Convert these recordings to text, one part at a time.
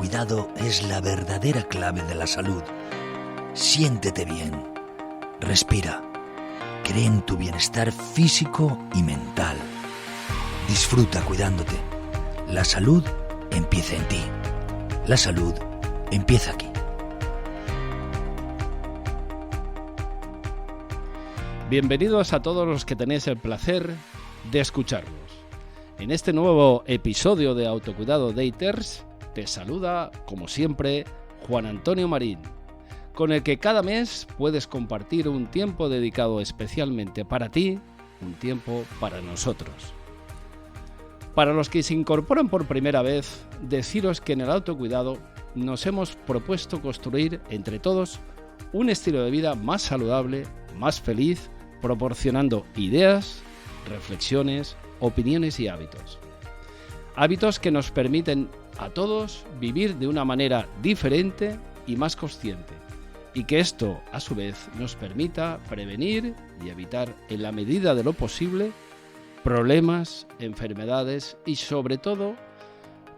autocuidado es la verdadera clave de la salud. Siéntete bien. Respira. Cree en tu bienestar físico y mental. Disfruta cuidándote. La salud empieza en ti. La salud empieza aquí. Bienvenidos a todos los que tenéis el placer de escucharnos. En este nuevo episodio de Autocuidado Daters te saluda, como siempre, Juan Antonio Marín, con el que cada mes puedes compartir un tiempo dedicado especialmente para ti, un tiempo para nosotros. Para los que se incorporan por primera vez, deciros que en el autocuidado nos hemos propuesto construir entre todos un estilo de vida más saludable, más feliz, proporcionando ideas, reflexiones, opiniones y hábitos. Hábitos que nos permiten a todos vivir de una manera diferente y más consciente, y que esto, a su vez, nos permita prevenir y evitar, en la medida de lo posible, problemas, enfermedades y, sobre todo,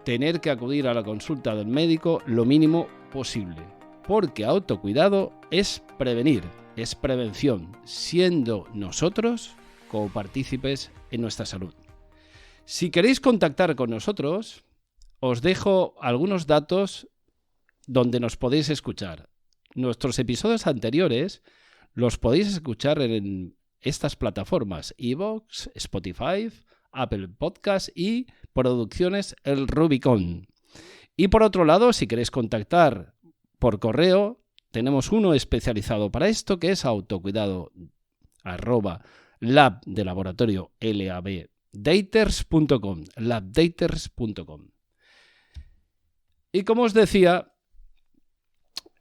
tener que acudir a la consulta del médico lo mínimo posible, porque autocuidado es prevenir, es prevención, siendo nosotros copartícipes en nuestra salud. Si queréis contactar con nosotros, os dejo algunos datos donde nos podéis escuchar. Nuestros episodios anteriores los podéis escuchar en estas plataformas: iVoox, Spotify, Apple Podcast y Producciones El Rubicón. Y por otro lado, si queréis contactar por correo, tenemos uno especializado para esto, que es autocuidado@lab de laboratorio labdaters.com, labdaters.com. Y como os decía,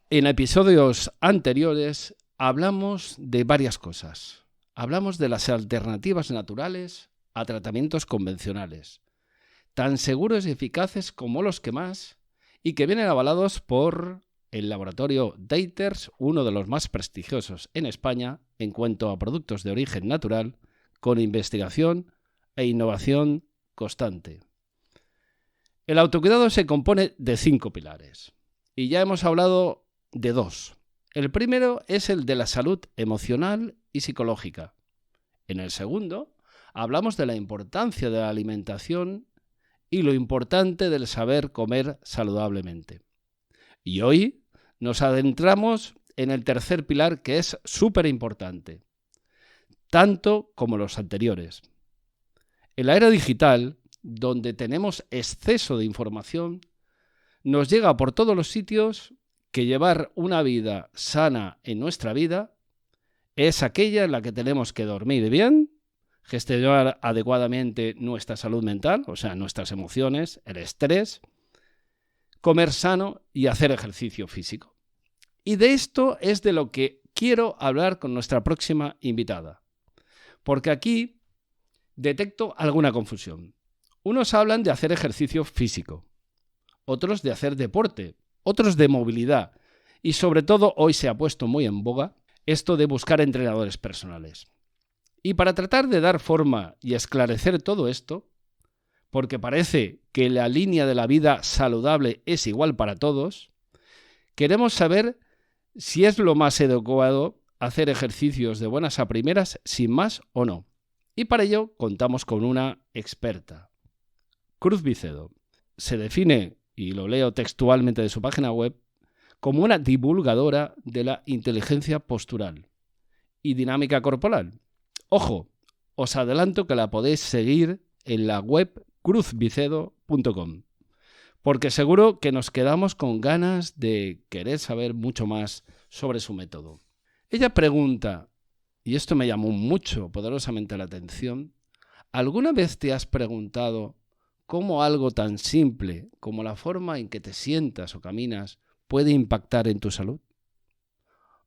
en episodios anteriores hablamos de varias cosas. Hablamos de las alternativas naturales a tratamientos convencionales, tan seguros y eficaces como los que más, y que vienen avalados por el laboratorio Daters, uno de los más prestigiosos en España en cuanto a productos de origen natural, con investigación e innovación constante. El autocuidado se compone de 5 pilares, y ya hemos hablado de 2. El primero es el de la salud emocional y psicológica. En el segundo, hablamos de la importancia de la alimentación y lo importante del saber comer saludablemente. Y hoy nos adentramos en el tercer pilar, que es súper importante, tanto como los anteriores. En la era digital, donde tenemos exceso de información, nos llega por todos los sitios que llevar una vida sana en nuestra vida es aquella en la que tenemos que dormir bien, gestionar adecuadamente nuestra salud mental, o sea, nuestras emociones, el estrés, comer sano y hacer ejercicio físico. Y de esto es de lo que quiero hablar con nuestra próxima invitada, porque aquí detecto alguna confusión. Unos hablan de hacer ejercicio físico, otros de hacer deporte, otros de movilidad, y sobre todo hoy se ha puesto muy en boga esto de buscar entrenadores personales. Y para tratar de dar forma y esclarecer todo esto, porque parece que la línea de la vida saludable es igual para todos, queremos saber si es lo más adecuado hacer ejercicios de buenas a primeras sin más o no. Y para ello contamos con una experta. Cruz Vicedo se define, y lo leo textualmente de su página web, como una divulgadora de la inteligencia postural y dinámica corporal. Ojo, os adelanto que la podéis seguir en la web cruzvicedo.com, porque seguro que nos quedamos con ganas de querer saber mucho más sobre su método. Ella pregunta, y esto me llamó mucho, poderosamente la atención: ¿alguna vez te has preguntado cómo algo tan simple como la forma en que te sientas o caminas puede impactar en tu salud?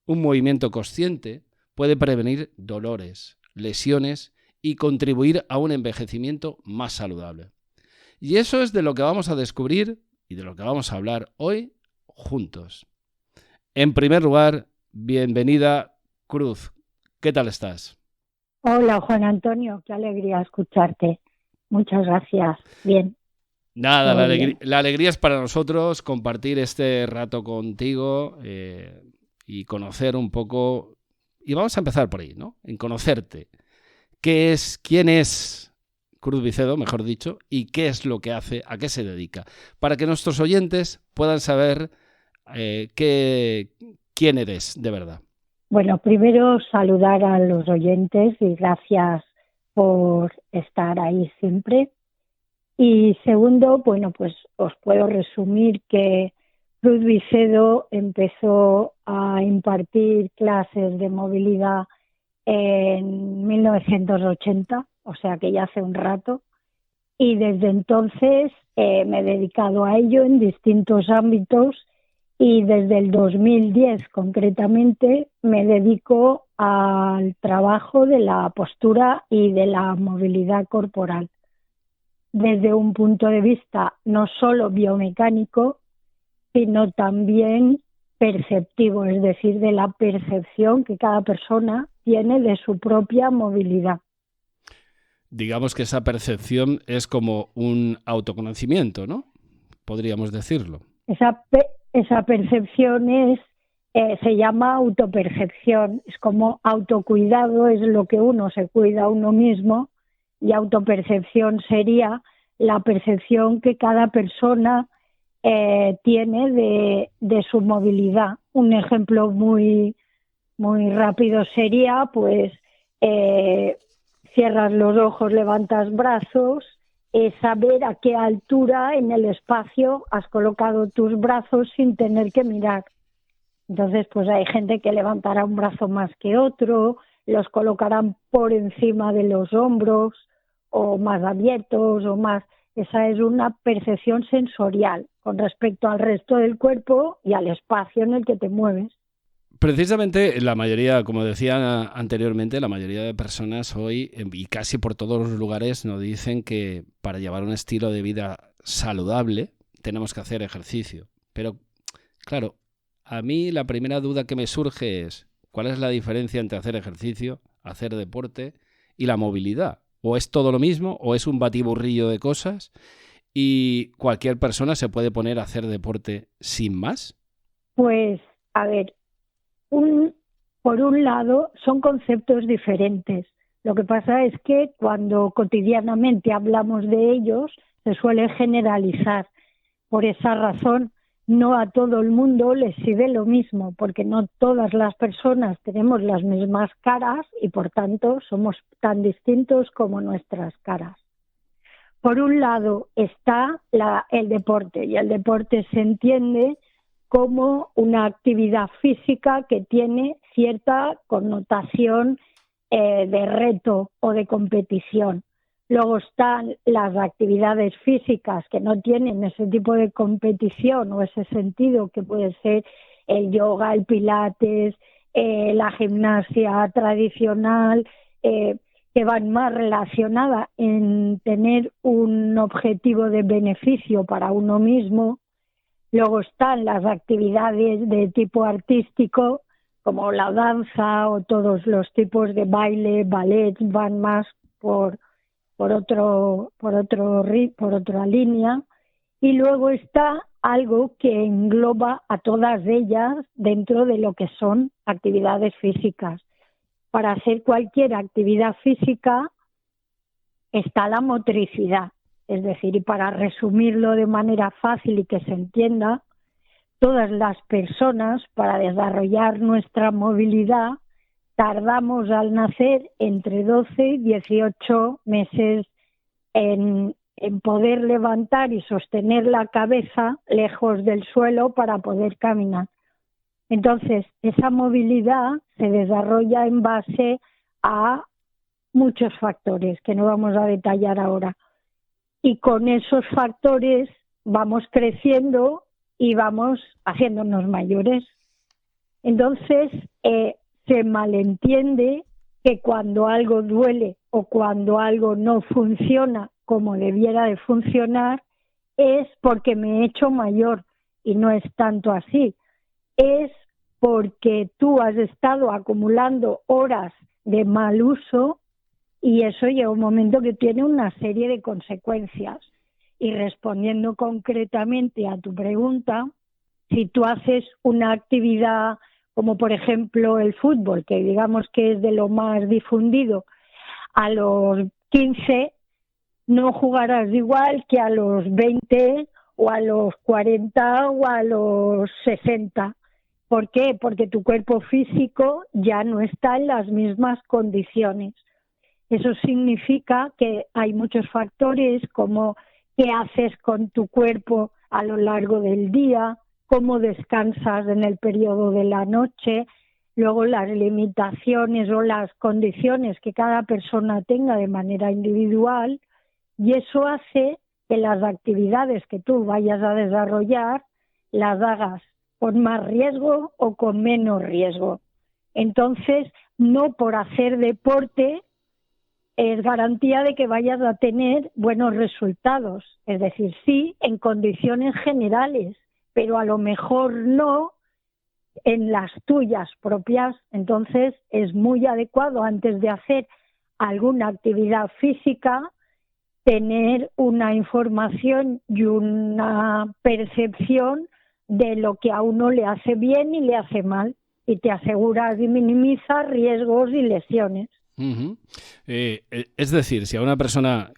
Un movimiento consciente puede prevenir dolores, lesiones y contribuir a un envejecimiento más saludable. Y eso es de lo que vamos a descubrir y de lo que vamos a hablar hoy juntos. En primer lugar, bienvenida, Cruz. ¿Qué tal estás? Hola, Juan Antonio, qué alegría escucharte. Muchas gracias. Bien. Nada, Todo bien. la alegría es para nosotros compartir este rato contigo y conocer un poco. Y vamos a empezar por ahí, ¿no? En conocerte. ¿Quién es Cruz Vicedo, mejor dicho, y qué es lo que hace, a qué se dedica? Para que nuestros oyentes puedan saber quién eres de verdad. Bueno, primero saludar a los oyentes y gracias por estar ahí siempre. Y segundo, bueno, pues os puedo resumir que Cruz Vicedo empezó a impartir clases de movilidad en 1980, o sea que ya hace un rato, y desde entonces me he dedicado a ello en distintos ámbitos y desde el 2010 concretamente me dedico al trabajo de la postura y de la movilidad corporal desde un punto de vista no solo biomecánico, sino también perceptivo, es decir, de la percepción que cada persona tiene de su propia movilidad. Digamos que esa percepción es como un autoconocimiento, ¿no? Podríamos decirlo. Esa percepción se llama autopercepción, es como autocuidado, es lo que uno se cuida a uno mismo, y autopercepción sería la percepción que cada persona tiene de su movilidad. Un ejemplo muy rápido sería, pues, cierras los ojos, levantas brazos, saber a qué altura en el espacio has colocado tus brazos sin tener que mirar. Entonces, pues hay gente que levantará un brazo más que otro, los colocarán por encima de los hombros o más abiertos o más. Esa es una percepción sensorial con respecto al resto del cuerpo y al espacio en el que te mueves. Precisamente la mayoría, como decía anteriormente, la mayoría de personas hoy, y casi por todos los lugares, nos dicen que para llevar un estilo de vida saludable tenemos que hacer ejercicio. Pero, claro, a mí la primera duda que me surge es, ¿cuál es la diferencia entre hacer ejercicio, hacer deporte y la movilidad? ¿O es todo lo mismo o es un batiburrillo de cosas y cualquier persona se puede poner a hacer deporte sin más? Pues, a ver, por un lado, son conceptos diferentes. Lo que pasa es que cuando cotidianamente hablamos de ellos, se suele generalizar. Por esa razón, no a todo el mundo les sirve lo mismo, porque no todas las personas tenemos las mismas caras y, por tanto, somos tan distintos como nuestras caras. Por un lado está el deporte, y el deporte se entiende como una actividad física que tiene cierta connotación de reto o de competición. Luego están las actividades físicas que no tienen ese tipo de competición o ese sentido, que puede ser el yoga, el pilates, la gimnasia tradicional, que van más relacionadas en tener un objetivo de beneficio para uno mismo. Luego están las actividades de tipo artístico, como la danza o todos los tipos de baile, ballet, van más por otra línea. Y luego está algo que engloba a todas ellas dentro de lo que son actividades físicas. Para hacer cualquier actividad física está la motricidad. Es decir, y para resumirlo de manera fácil y que se entienda, todas las personas, para desarrollar nuestra movilidad, tardamos al nacer entre 12 y 18 meses en poder levantar y sostener la cabeza lejos del suelo para poder caminar. Entonces, esa movilidad se desarrolla en base a muchos factores que no vamos a detallar ahora. Y con esos factores vamos creciendo y vamos haciéndonos mayores. Entonces, se malentiende que cuando algo duele o cuando algo no funciona como debiera de funcionar es porque me he hecho mayor, y no es tanto así. Es porque tú has estado acumulando horas de mal uso y eso llega un momento que tiene una serie de consecuencias. Y respondiendo concretamente a tu pregunta, si tú haces una actividad como por ejemplo el fútbol, que digamos que es de lo más difundido, a los 15 no jugarás igual que a los 20 o a los 40 o a los 60. ¿Por qué? Porque tu cuerpo físico ya no está en las mismas condiciones. Eso significa que hay muchos factores como qué haces con tu cuerpo a lo largo del día, cómo descansas en el periodo de la noche, luego las limitaciones o las condiciones que cada persona tenga de manera individual, y eso hace que las actividades que tú vayas a desarrollar las hagas con más riesgo o con menos riesgo. Entonces, no por hacer deporte es garantía de que vayas a tener buenos resultados. Es decir, sí, en condiciones generales, pero a lo mejor no en las tuyas propias. Entonces, es muy adecuado antes de hacer alguna actividad física tener una información y una percepción de lo que a uno le hace bien y le hace mal, y te aseguras y minimizas riesgos y lesiones. Uh-huh. Es decir, si a una persona,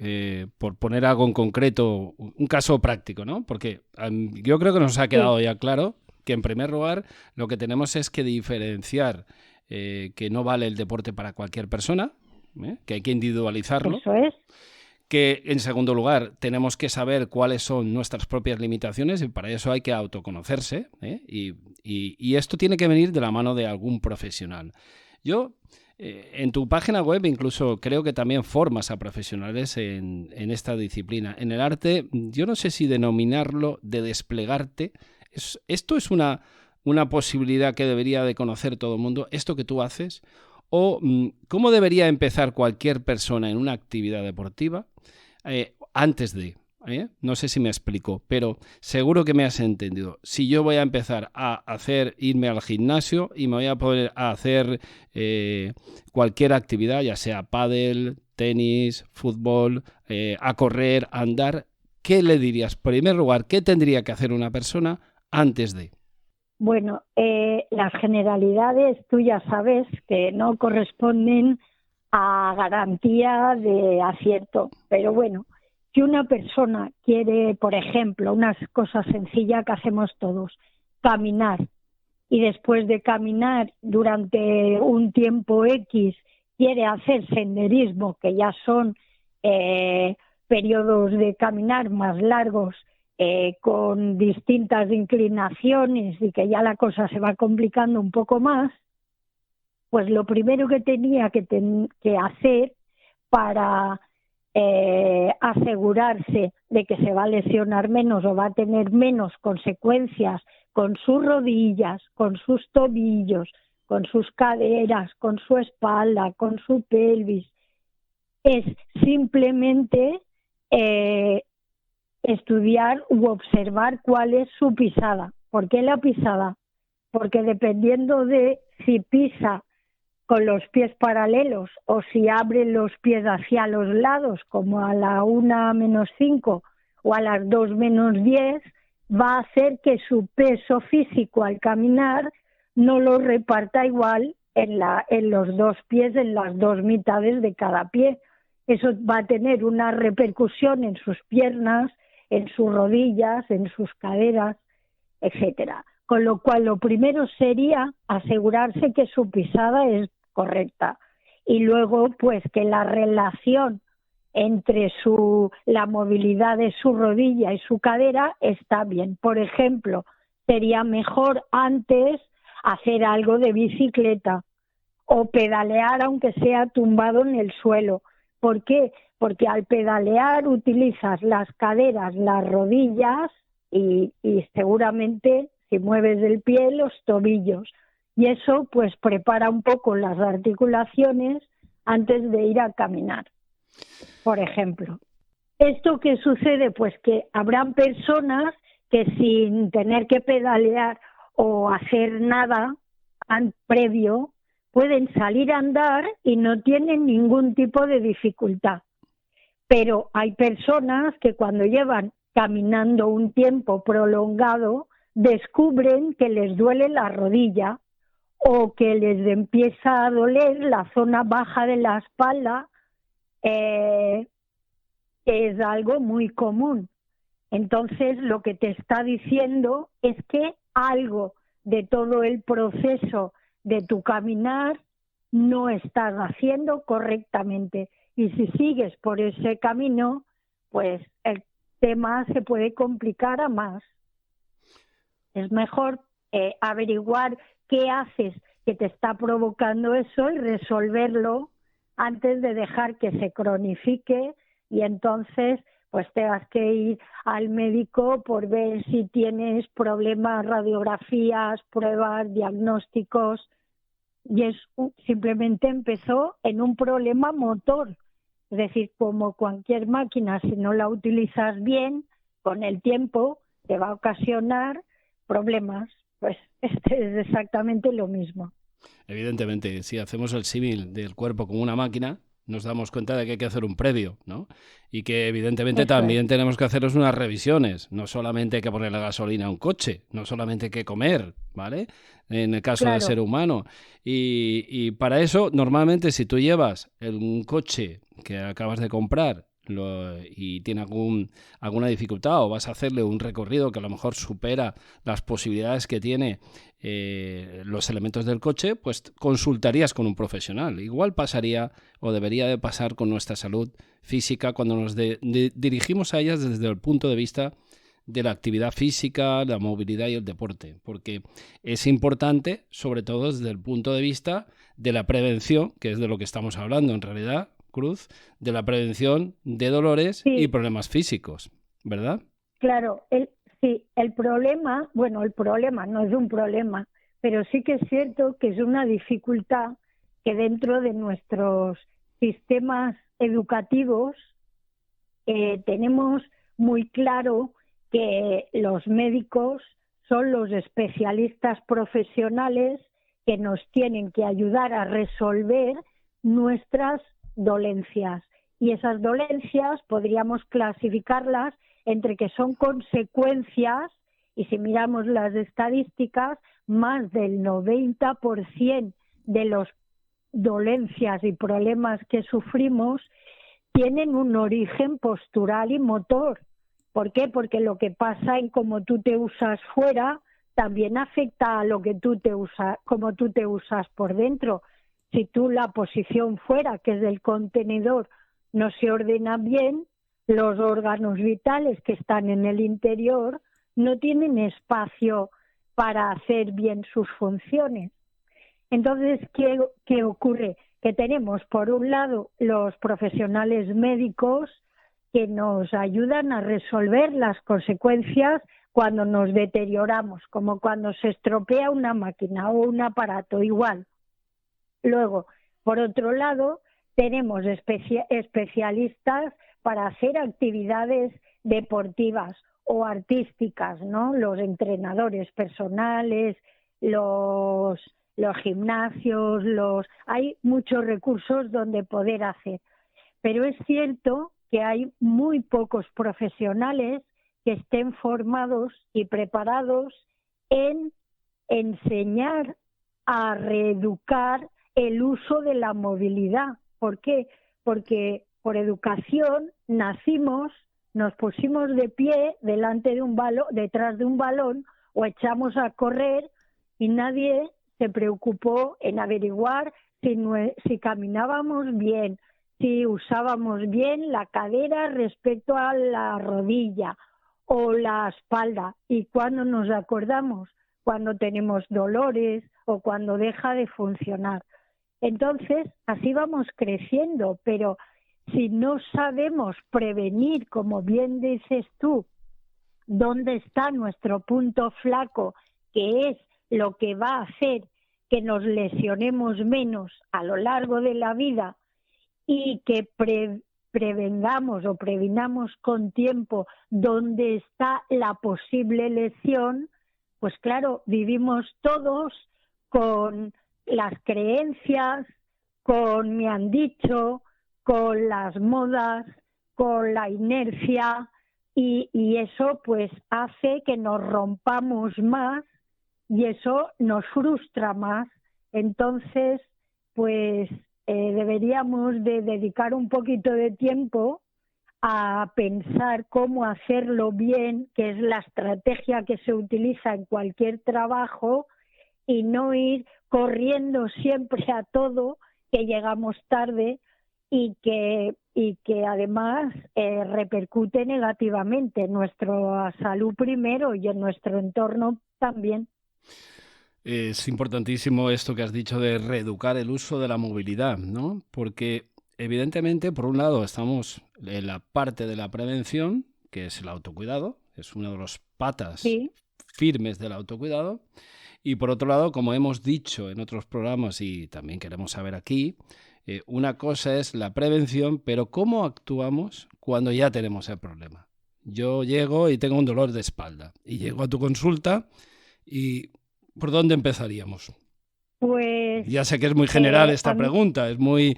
por poner algo en concreto, un caso práctico, ¿no? Porque yo creo que nos ha quedado ya claro que en primer lugar lo que tenemos es que diferenciar que no vale el deporte para cualquier persona, que hay que individualizarlo. Eso es. Que en segundo lugar tenemos que saber cuáles son nuestras propias limitaciones y para eso hay que autoconocerse, y esto tiene que venir de la mano de algún profesional. Yo, en tu página web incluso creo que también formas a profesionales en esta disciplina. En el arte, yo no sé si denominarlo de desplegarte. ¿Esto es una posibilidad que debería de conocer todo el mundo, esto que tú haces? ¿O cómo debería empezar cualquier persona en una actividad deportiva antes de? No sé si me explico, pero seguro que me has entendido. Si yo voy a empezar a irme al gimnasio y me voy a poder hacer cualquier actividad, ya sea pádel, tenis, fútbol, a correr, a andar, ¿qué le dirías? En primer lugar, ¿qué tendría que hacer una persona antes de? Bueno, las generalidades tú ya sabes que no corresponden a garantía de acierto, pero bueno, si una persona quiere, por ejemplo, una cosa sencilla que hacemos todos, caminar, y después de caminar durante un tiempo X quiere hacer senderismo, que ya son periodos de caminar más largos, con distintas inclinaciones y que ya la cosa se va complicando un poco más, pues lo primero que tenía que hacer para asegurarse de que se va a lesionar menos o va a tener menos consecuencias con sus rodillas, con sus tobillos, con sus caderas, con su espalda, con su pelvis, es simplemente estudiar u observar cuál es su pisada. ¿Por qué la pisada? Porque dependiendo de si pisa con los pies paralelos o si abre los pies hacia los lados, como a la 1-5 o a las 2-10, va a hacer que su peso físico al caminar no lo reparta igual en los dos pies, en las dos mitades de cada pie. Eso va a tener una repercusión en sus piernas, en sus rodillas, en sus caderas, etcétera. Con lo cual, lo primero sería asegurarse que su pisada es correcta. Y luego, pues, que la relación entre la movilidad de su rodilla y su cadera está bien. Por ejemplo, sería mejor antes hacer algo de bicicleta o pedalear aunque sea tumbado en el suelo. ¿Por qué? Porque al pedalear utilizas las caderas, las rodillas y seguramente si mueves el pie, los tobillos. Y eso pues prepara un poco las articulaciones antes de ir a caminar, por ejemplo. ¿Esto qué sucede? Pues que habrán personas que sin tener que pedalear o hacer nada previo pueden salir a andar y no tienen ningún tipo de dificultad. Pero hay personas que cuando llevan caminando un tiempo prolongado descubren que les duele la rodilla o que les empieza a doler la zona baja de la espalda, es algo muy común. Entonces, lo que te está diciendo es que algo de todo el proceso de tu caminar no estás haciendo correctamente. Y si sigues por ese camino, pues el tema se puede complicar a más. Es mejor averiguar qué haces que te está provocando eso y resolverlo antes de dejar que se cronifique y entonces pues tengas que ir al médico por ver si tienes problemas, radiografías, pruebas, diagnósticos. Y simplemente empezó en un problema motor. Es decir, como cualquier máquina, si no la utilizas bien, con el tiempo te va a ocasionar problemas. Pues este es exactamente lo mismo. Evidentemente, si hacemos el símil del cuerpo como una máquina, nos damos cuenta de que hay que hacer un previo, ¿no? Y que evidentemente Eso también es. tenemos que hacernos unas revisiones. No solamente hay que poner la gasolina a un coche, no solamente hay que comer, ¿vale? En el caso del ser Claro, humano. Y para eso, normalmente, si tú llevas un coche que acabas de comprar y tiene alguna dificultad o vas a hacerle un recorrido que a lo mejor supera las posibilidades que tiene los elementos del coche, pues consultarías con un profesional. Igual pasaría o debería de pasar con nuestra salud física cuando nos dirigimos a ellas desde el punto de vista de la actividad física, la movilidad y el deporte, porque es importante, sobre todo desde el punto de vista de la prevención, que es de lo que estamos hablando en realidad, Cruz, de la prevención de dolores y sí, problemas físicos, ¿verdad? claro. El problema, bueno, el problema no es un problema, pero sí que es cierto que es una dificultad que dentro de nuestros sistemas educativos tenemos muy claro que los médicos son los especialistas profesionales que nos tienen que ayudar a resolver nuestras dolencias. Y esas dolencias podríamos clasificarlas entre que son consecuencias, y si miramos las estadísticas, más del 90% de las dolencias y problemas que sufrimos tienen un origen postural y motor. ¿Por qué? Porque lo que pasa en cómo tú te usas fuera también afecta a lo que tú te usas, cómo tú te usas por dentro. Si tú la posición fuera, que es del contenedor, no se ordena bien, los órganos vitales que están en el interior no tienen espacio para hacer bien sus funciones. Entonces, ¿qué ocurre? Que tenemos, por un lado, los profesionales médicos que nos ayudan a resolver las consecuencias cuando nos deterioramos, como cuando se estropea una máquina o un aparato, igual. Luego, por otro lado, tenemos especialistas para hacer actividades deportivas o artísticas, ¿no? Los entrenadores personales, los gimnasios, hay muchos recursos donde poder hacer. Pero es cierto que hay muy pocos profesionales que estén formados y preparados en enseñar a reeducar el uso de la movilidad. ¿Por qué? Porque por educación nacimos, nos pusimos de pie delante de un balón, detrás de un balón, o echamos a correr y nadie se preocupó en averiguar si caminábamos bien, si usábamos bien la cadera respecto a la rodilla o la espalda. ¿Y cuando nos acordamos? Cuando tenemos dolores o cuando deja de funcionar. Entonces, así vamos creciendo, pero si no sabemos prevenir, como bien dices tú, dónde está nuestro punto flaco, que es lo que va a hacer que nos lesionemos menos a lo largo de la vida y que prevengamos o previnamos con tiempo dónde está la posible lesión, pues claro, vivimos todos con las creencias, con me han dicho, con las modas, con la inercia y eso pues hace que nos rompamos más y eso nos frustra más. Entonces, pues deberíamos de dedicar un poquito de tiempo a pensar cómo hacerlo bien, que es la estrategia que se utiliza en cualquier trabajo, y no ir corriendo siempre a todo, que llegamos tarde y que además repercute negativamente en nuestra salud primero y en nuestro entorno también. Es importantísimo esto que has dicho de reeducar el uso de la movilidad, ¿no? Porque evidentemente, por un lado, estamos en la parte de la prevención, que es el autocuidado, es una de las patas Sí. firmes del autocuidado, y por otro lado, como hemos dicho en otros programas y también queremos saber aquí, una cosa es la prevención, pero ¿cómo actuamos cuando ya tenemos el problema? Yo llego y tengo un dolor de espalda y llego a tu consulta y ¿por dónde empezaríamos? Pues Ya sé que es muy general esta pregunta, es muy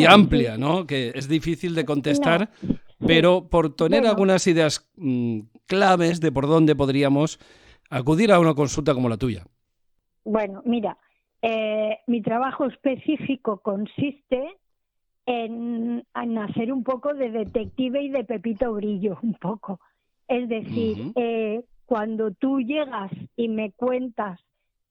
amplia, ¿no? Que es difícil de contestar, No, pero por tener bueno, algunas ideas claves de por dónde podríamos acudir a una consulta como la tuya. bueno, mira, mi trabajo específico consiste en hacer un poco de detective y de Pepito Grillo, un poco. Es decir, cuando tú llegas y me cuentas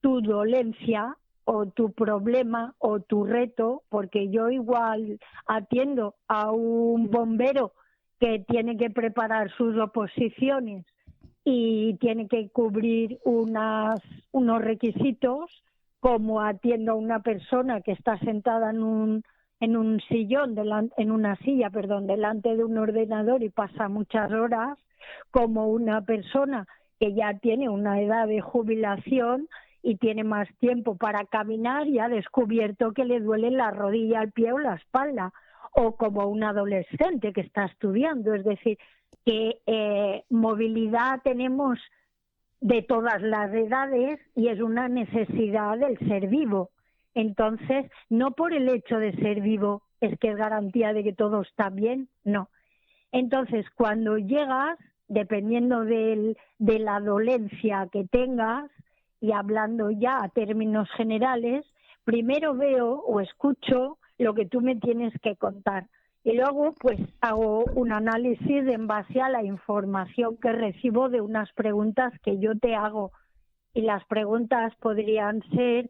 tu dolencia o tu problema o tu reto, porque yo igual atiendo a un bombero que tiene que preparar sus oposiciones y tiene que cubrir unos requisitos, como atiendo a una persona que está sentada en un sillón, en una silla, delante de un ordenador y pasa muchas horas, como una persona que ya tiene una edad de jubilación y tiene más tiempo para caminar y ha descubierto que le duele la rodilla, el pie o la espalda, o como un adolescente que está estudiando. Es decir, que movilidad tenemos de todas las edades y es una necesidad del ser vivo. Entonces, no por el hecho de ser vivo es que es garantía de que todo está bien, no. Entonces, cuando llegas, dependiendo de la dolencia que tengas, y hablando ya a términos generales, primero veo o escucho lo que tú me tienes que contar. Y luego, pues, hago un análisis en base a la información que recibo de unas preguntas que yo te hago. Y las preguntas podrían ser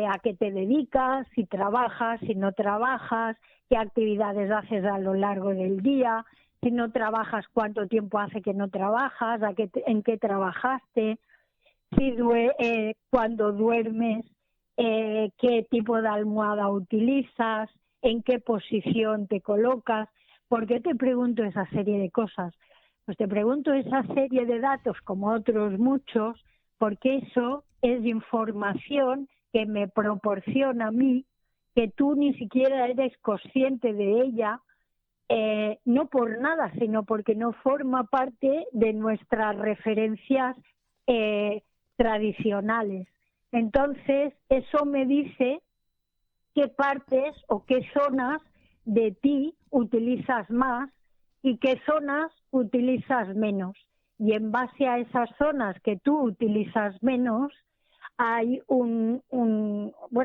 a qué te dedicas, si trabajas, si no trabajas, qué actividades haces a lo largo del día, si no trabajas, cuánto tiempo hace que no trabajas, en qué trabajaste, si cuando duermes, qué tipo de almohada utilizas, en qué posición te colocas. ¿Por qué te pregunto esa serie de cosas? Pues te pregunto esa serie de datos, como otros muchos, porque eso es información que me proporciona a mí, que tú ni siquiera eres consciente de ella, no por nada, sino porque no forma parte de nuestras referencias tradicionales. Entonces, eso me dice qué partes o qué zonas de ti utilizas más y qué zonas utilizas menos. Y en base a esas zonas que tú utilizas menos, hay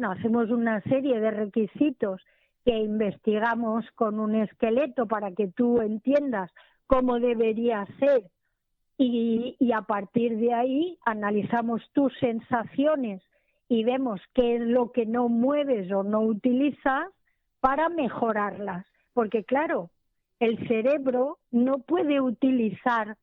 hacemos una serie de requisitos que investigamos con un esqueleto para que tú entiendas cómo debería ser, y a partir de ahí analizamos tus sensaciones y vemos qué es lo que no mueves o no utilizas para mejorarlas. Porque claro, el cerebro no puede utilizar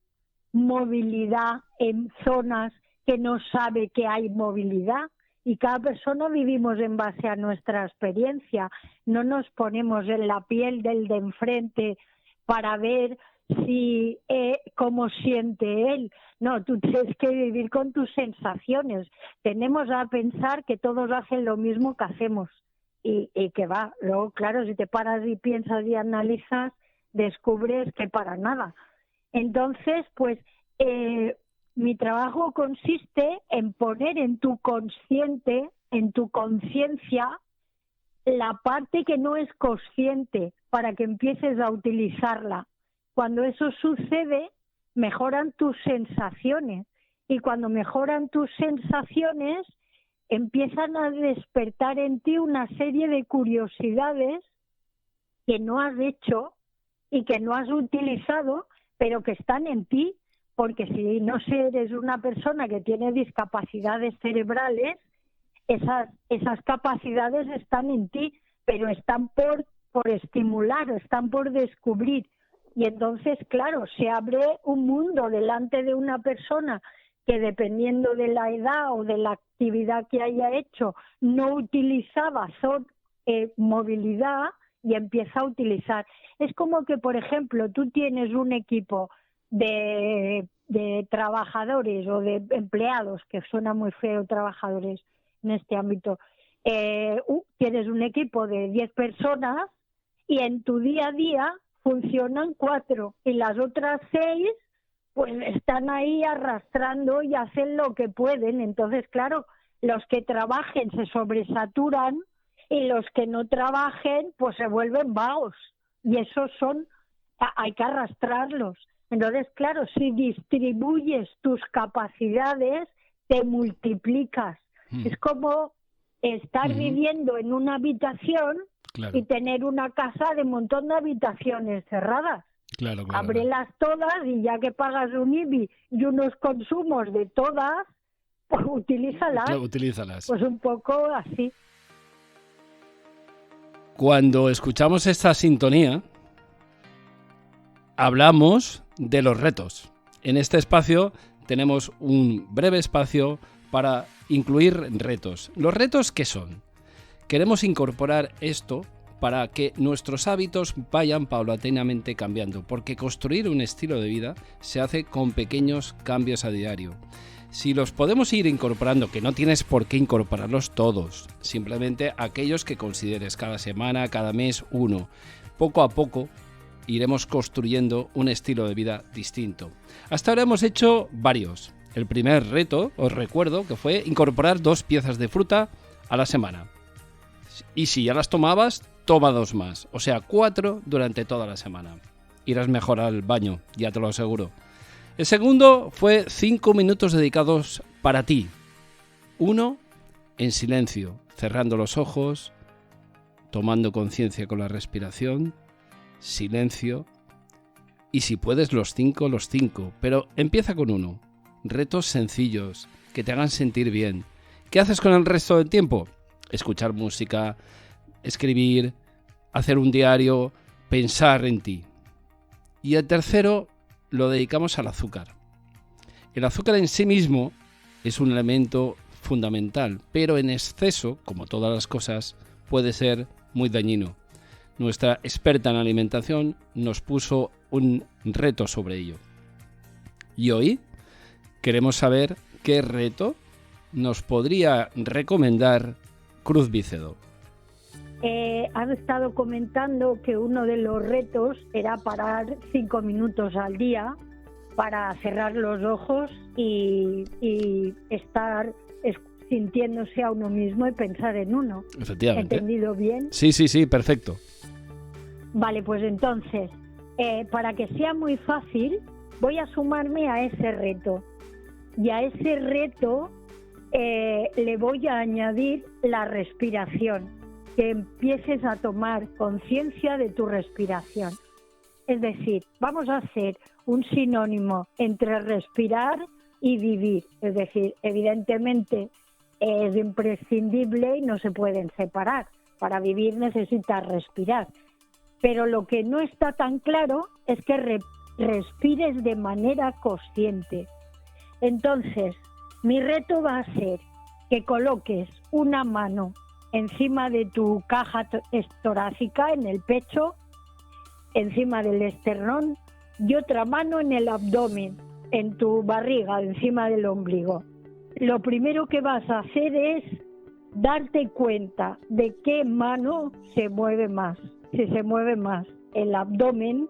movilidad en zonas que no sabe que hay movilidad, y cada persona vivimos en base a nuestra experiencia. No nos ponemos en la piel del de enfrente para ver cómo siente él. No, tú tienes que vivir con tus sensaciones. Tenemos a pensar que todos hacen lo mismo que hacemos y que va. Luego, claro, si te paras y piensas y analizas, descubres que para nada. Entonces, pues mi trabajo consiste en poner en tu consciente, en tu conciencia, la parte que no es consciente para que empieces a utilizarla. cuando eso sucede, mejoran tus sensaciones. Y cuando mejoran tus sensaciones, empiezan a despertar en ti una serie de curiosidades que no has hecho y que no has utilizado, pero que están en ti, porque si no eres una persona que tiene discapacidades cerebrales, esas capacidades están en ti, pero están por estimular, están por descubrir. Y entonces, claro, se abre un mundo delante de una persona que, dependiendo de la edad o de la actividad que haya hecho, no utilizaba movilidad, y empieza a utilizar. Es como que, por ejemplo, tú tienes un equipo de trabajadores o de empleados, que suena muy feo trabajadores en este ámbito, tienes un equipo de 10 personas y en tu día a día funcionan 4 y las otras 6 pues están ahí arrastrando y hacen lo que pueden. Entonces, claro, los que trabajen se sobresaturan y los que no trabajen pues se vuelven vagos, y esos hay que arrastrarlos. Entonces, claro, si distribuyes tus capacidades, te multiplicas. Es como estar viviendo en una habitación, claro, y tener una casa de un montón de habitaciones cerradas. Claro. Ábrelas todas y ya que pagas un IBI y unos consumos de todas, pues utilízalas. Claro, utilízalas. Pues un poco así. Cuando escuchamos esta sintonía, hablamos de los retos. En este espacio tenemos un breve espacio para incluir retos. ¿Los retos qué son? Queremos incorporar esto para que nuestros hábitos vayan paulatinamente cambiando, porque construir un estilo de vida se hace con pequeños cambios a diario. Si los podemos ir incorporando, que no tienes por qué incorporarlos todos, simplemente aquellos que consideres cada semana, cada mes, uno. Poco a poco iremos construyendo un estilo de vida distinto. Hasta ahora hemos hecho varios. El primer reto, os recuerdo, que fue incorporar 2 piezas de fruta a la semana. Y si ya las tomabas, toma 2 más. O sea, 4 durante toda la semana. Irás mejor al baño, ya te lo aseguro. El segundo fue 5 minutos dedicados para ti. 1 en silencio, cerrando los ojos, tomando conciencia con la respiración, silencio. Y si puedes los 5, pero empieza con 1. Retos sencillos, que te hagan sentir bien. ¿Qué haces con el resto del tiempo? Escuchar música, escribir, hacer un diario, pensar en ti. Y el tercero lo dedicamos al azúcar. El azúcar en sí mismo es un elemento fundamental, pero en exceso, como todas las cosas, puede ser muy dañino. Nuestra experta en alimentación nos puso un reto sobre ello. Y hoy queremos saber qué reto nos podría recomendar Cruz Vícedo. Han estado comentando que uno de los retos era parar 5 minutos al día para cerrar los ojos y estar sintiéndose a uno mismo y pensar en uno. Efectivamente. ¿Entendido bien? Sí, perfecto. Vale, pues entonces, para que sea muy fácil, voy a sumarme a ese reto. Y a ese reto le voy a añadir la respiración. Que empieces a tomar conciencia de tu respiración. Es decir, vamos a hacer un sinónimo entre respirar y vivir. Es decir, evidentemente es imprescindible y no se pueden separar. Para vivir necesitas respirar. Pero lo que no está tan claro es que respires de manera consciente. Entonces, mi reto va a ser que coloques una mano encima de tu caja torácica, en el pecho, encima del esternón, y otra mano en el abdomen, en tu barriga, encima del ombligo. Lo primero que vas a hacer es darte cuenta de qué mano se mueve más. Si se mueve más el abdomen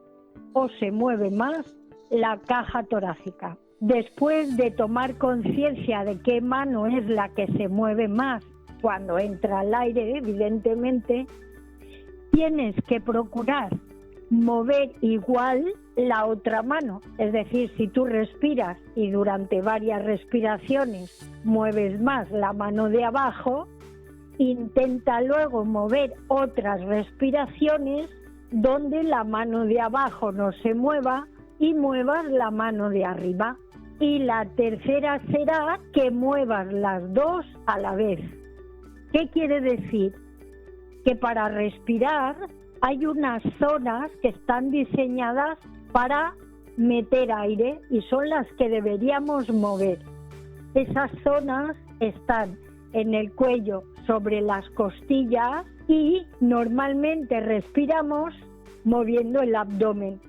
o se mueve más la caja torácica. Después de tomar conciencia de qué mano es la que se mueve más, cuando entra al aire, evidentemente, tienes que procurar mover igual la otra mano. Es decir, si tú respiras y durante varias respiraciones mueves más la mano de abajo, intenta luego mover otras respiraciones donde la mano de abajo no se mueva y muevas la mano de arriba. Y la tercera será que muevas las dos a la vez. ¿Qué quiere decir? Que para respirar hay unas zonas que están diseñadas para meter aire y son las que deberíamos mover. Esas zonas están en el cuello, sobre las costillas, y normalmente respiramos moviendo el abdomen.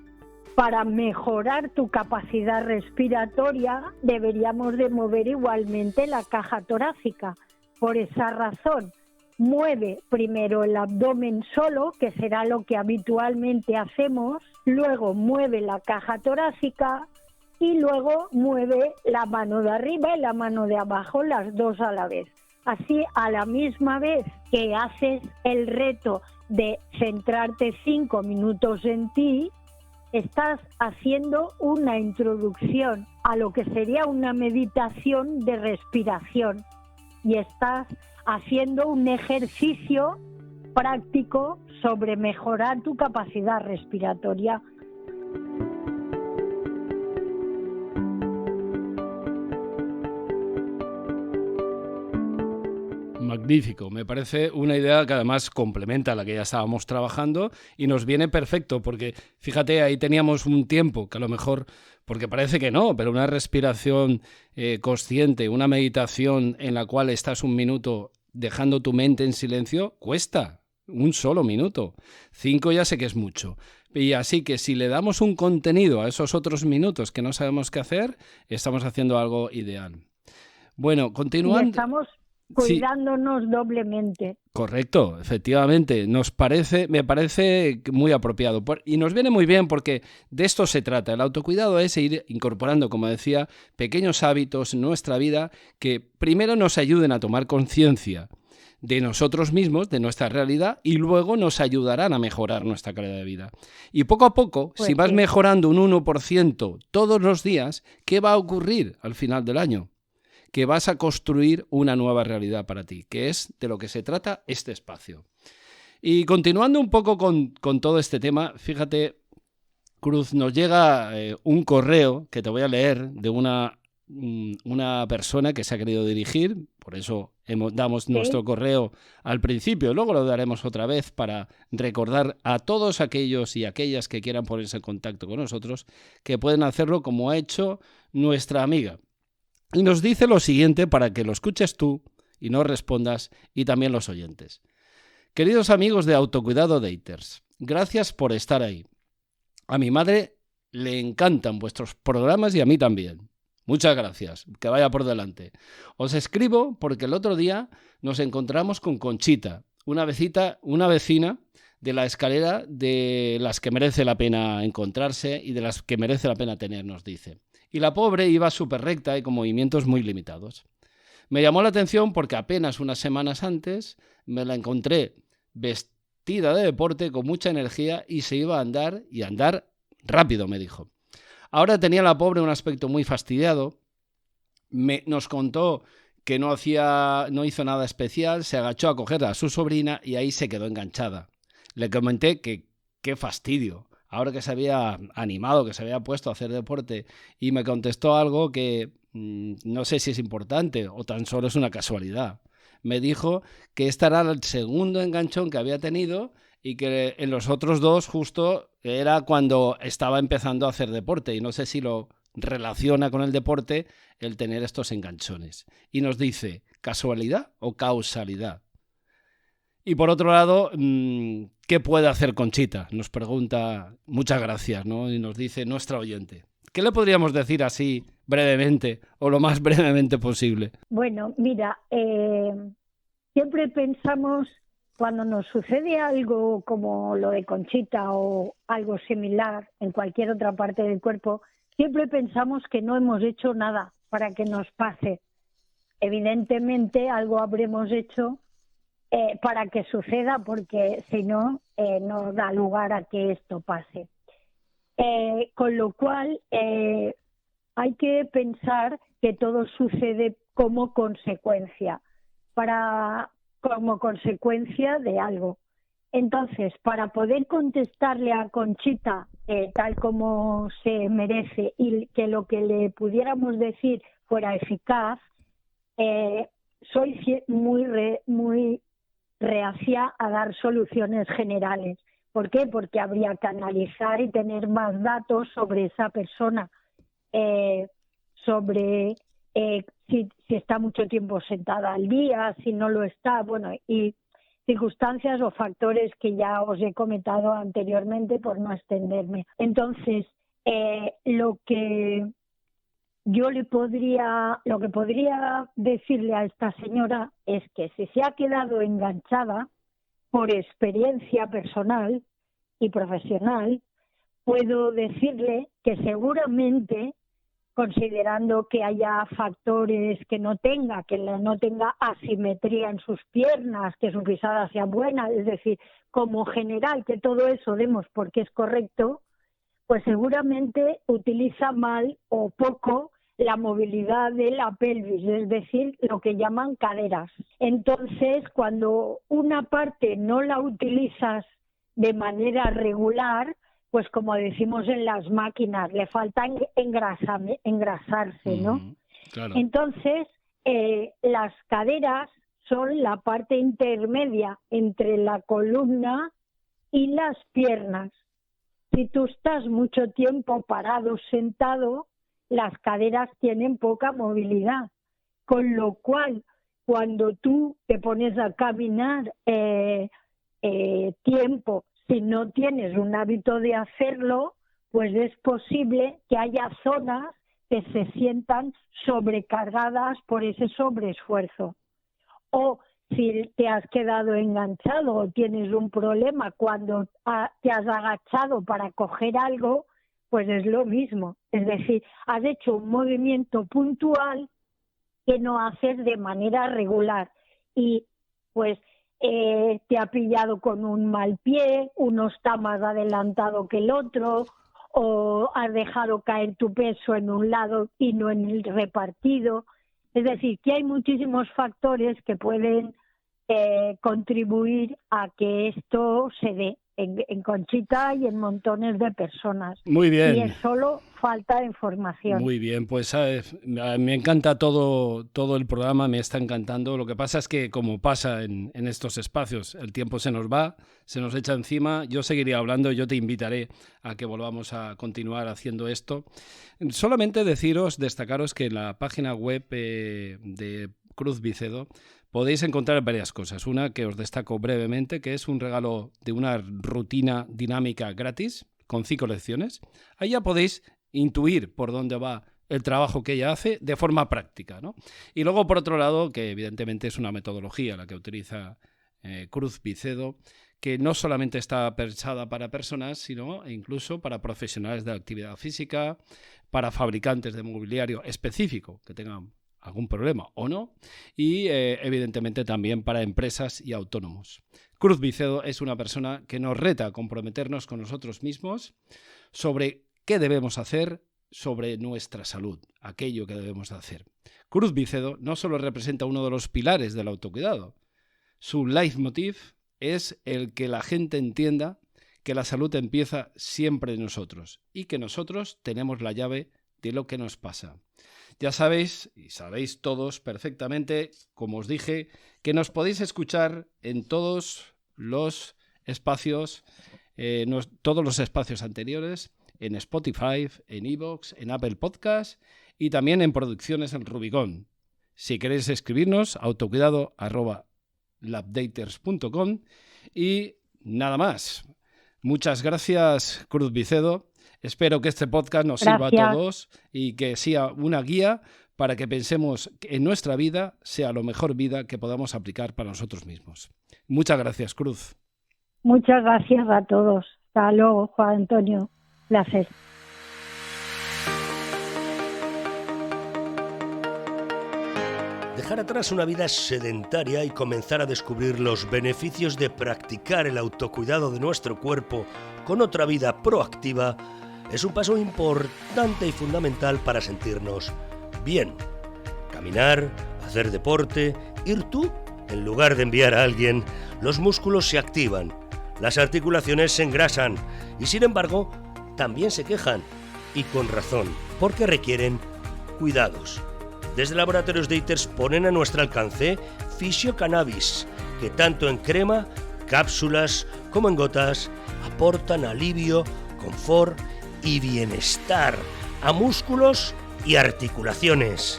Para mejorar tu capacidad respiratoria deberíamos de mover igualmente la caja torácica. Por esa razón, mueve primero el abdomen solo, que será lo que habitualmente hacemos, luego mueve la caja torácica y luego mueve la mano de arriba y la mano de abajo, las dos a la vez. Así, a la misma vez que haces el reto de centrarte 5 minutos en ti, estás haciendo una introducción a lo que sería una meditación de respiración y estás haciendo un ejercicio práctico sobre mejorar tu capacidad respiratoria. Magnífico, me parece una idea que además complementa la que ya estábamos trabajando y nos viene perfecto porque, fíjate, ahí teníamos un tiempo que a lo mejor, porque parece que no, pero una respiración consciente, una meditación en la cual estás un minuto dejando tu mente en silencio, cuesta un solo minuto. 5 ya sé que es mucho. Y así que si le damos un contenido a esos otros minutos que no sabemos qué hacer, estamos haciendo algo ideal. Bueno, continuando. Y estamos cuidándonos doblemente. Correcto, efectivamente. Me parece muy apropiado. Y nos viene muy bien porque de esto se trata. El autocuidado es ir incorporando, como decía, pequeños hábitos en nuestra vida que primero nos ayuden a tomar conciencia de nosotros mismos, de nuestra realidad, y luego nos ayudarán a mejorar nuestra calidad de vida. Y poco a poco, si vas mejorando un 1% todos los días, ¿qué va a ocurrir al final del año? Que vas a construir una nueva realidad para ti, que es de lo que se trata este espacio. Y continuando un poco con todo este tema, fíjate, Cruz, nos llega un correo que te voy a leer de una persona que se ha querido dirigir, por eso damos nuestro correo al principio, luego lo daremos otra vez para recordar a todos aquellos y aquellas que quieran ponerse en contacto con nosotros, que pueden hacerlo como ha hecho nuestra amiga. Y nos dice lo siguiente para que lo escuches tú y no respondas, y también los oyentes. Queridos amigos de Autocuidado Daters, gracias por estar ahí. A mi madre le encantan vuestros programas y a mí también. Muchas gracias, que vaya por delante. Os escribo porque el otro día nos encontramos con Conchita, una vecina de la escalera de las que merece la pena encontrarse y de las que merece la pena tener, nos dice. Y la pobre iba súper recta y con movimientos muy limitados. Me llamó la atención porque apenas unas semanas antes me la encontré vestida de deporte con mucha energía y se iba a andar, y andar rápido, me dijo. Ahora tenía la pobre un aspecto muy fastidiado. Nos contó que no hizo nada especial, se agachó a coger a su sobrina y ahí se quedó enganchada. Le comenté que qué fastidio. Ahora que se había animado, que se había puesto a hacer deporte, y me contestó algo que no sé si es importante o tan solo es una casualidad. Me dijo que este era el segundo enganchón que había tenido y que en los otros dos justo era cuando estaba empezando a hacer deporte, y no sé si lo relaciona con el deporte el tener estos enganchones. Y nos dice, ¿casualidad o causalidad? Y por otro lado, ¿qué puede hacer Conchita? Nos pregunta, muchas gracias, ¿no? Y nos dice nuestra oyente. ¿Qué le podríamos decir así brevemente o lo más brevemente posible? Bueno, mira, siempre pensamos, cuando nos sucede algo como lo de Conchita o algo similar en cualquier otra parte del cuerpo, siempre pensamos que no hemos hecho nada para que nos pase. Evidentemente algo habremos hecho para que suceda, porque si no, no da lugar a que esto pase. Con lo cual, hay que pensar que todo sucede como consecuencia de algo. Entonces, para poder contestarle a Conchita tal como se merece y que lo que le pudiéramos decir fuera eficaz, soy muy reacia a dar soluciones generales. ¿Por qué? Porque habría que analizar y tener más datos sobre esa persona, sobre si está mucho tiempo sentada al día, si no lo está, bueno, y circunstancias o factores que ya os he comentado anteriormente por no extenderme. Entonces, lo que podría decirle a esta señora es que si se ha quedado enganchada por experiencia personal y profesional, puedo decirle que seguramente, considerando que haya factores que no tenga asimetría en sus piernas, que su pisada sea buena, es decir, como general, que todo eso demos porque es correcto, pues seguramente utiliza mal o poco la movilidad de la pelvis, es decir, lo que llaman caderas. Entonces, cuando una parte no la utilizas de manera regular, pues como decimos en las máquinas, le falta engrasarse, ¿no? Claro. Entonces, las caderas son la parte intermedia entre la columna y las piernas. Si tú estás mucho tiempo parado, sentado, las caderas tienen poca movilidad, con lo cual, cuando tú te pones a caminar tiempo, si no tienes un hábito de hacerlo, pues es posible que haya zonas que se sientan sobrecargadas por ese sobreesfuerzo. O si te has quedado enganchado o tienes un problema cuando te has agachado para coger algo, pues es lo mismo. Es decir, has hecho un movimiento puntual que no haces de manera regular y pues te ha pillado con un mal pie, uno está más adelantado que el otro, o has dejado caer tu peso en un lado y no en el repartido. Es decir, que hay muchísimos factores que pueden contribuir a que esto se dé en Conchita y en montones de personas. Muy bien. Y es solo falta de información. Muy bien, pues me encanta todo el programa, me está encantando. Lo que pasa es que, como pasa en estos espacios, el tiempo se nos va, se nos echa encima. Yo seguiría hablando, yo te invitaré a que volvamos a continuar haciendo esto. Solamente destacaros que en la página web de Cruz Vicedo podéis encontrar varias cosas. Una que os destaco brevemente, que es un regalo de una rutina dinámica gratis con 5 lecciones. Ahí ya podéis intuir por dónde va el trabajo que ella hace de forma práctica, ¿no? Y luego, por otro lado, que evidentemente es una metodología la que utiliza Cruz Vicedo, que no solamente está pensada para personas, sino incluso para profesionales de la actividad física, para fabricantes de mobiliario específico que tengan algún problema o no, y evidentemente también para empresas y autónomos. Cruz Vicedo es una persona que nos reta a comprometernos con nosotros mismos sobre qué debemos hacer sobre nuestra salud, aquello que debemos hacer. Cruz Vicedo no solo representa uno de los pilares del autocuidado, su leitmotiv es el que la gente entienda que la salud empieza siempre en nosotros y que nosotros tenemos la llave de lo que nos pasa. Ya sabéis, y sabéis todos perfectamente, como os dije, que nos podéis escuchar en todos los espacios, anteriores, en Spotify, en iVoox, en Apple Podcast y también en Producciones El Rubicón. Si queréis escribirnos, autocuidado@labdaters.com y nada más. Muchas gracias, Cruz Vicedo. Espero que este podcast nos sirva a todos y que sea una guía para que pensemos que en nuestra vida sea la mejor vida que podamos aplicar para nosotros mismos. Muchas gracias, Cruz. Muchas gracias a todos. Hasta luego, Juan Antonio. Placer. Dejar atrás una vida sedentaria y comenzar a descubrir los beneficios de practicar el autocuidado de nuestro cuerpo con otra vida proactiva es un paso importante y fundamental para sentirnos bien. Caminar, hacer deporte, ir tú en lugar de enviar a alguien, los músculos se activan, las articulaciones se engrasan y sin embargo también se quejan, y con razón, porque requieren cuidados. Desde Laboratorios de ITERS ponen a nuestro alcance Fisiocannabis, que tanto en crema, cápsulas como en gotas aportan alivio, confort y bienestar a músculos y articulaciones.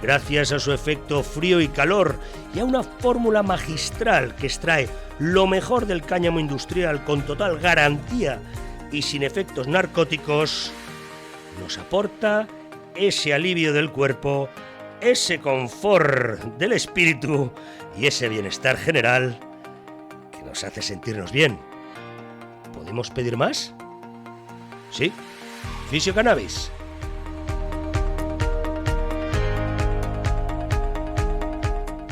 Gracias a su efecto frío y calor y a una fórmula magistral que extrae lo mejor del cáñamo industrial con total garantía y sin efectos narcóticos, nos aporta ese alivio del cuerpo, ese confort del espíritu y ese bienestar general que nos hace sentirnos bien. ¿Podemos pedir más? Sí, Fisiocannabis.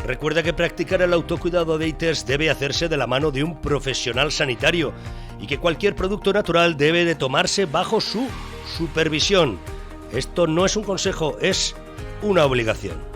Recuerda que practicar el autocuidado de ITERS debe hacerse de la mano de un profesional sanitario y que cualquier producto natural debe de tomarse bajo su supervisión. Esto no es un consejo, es una obligación.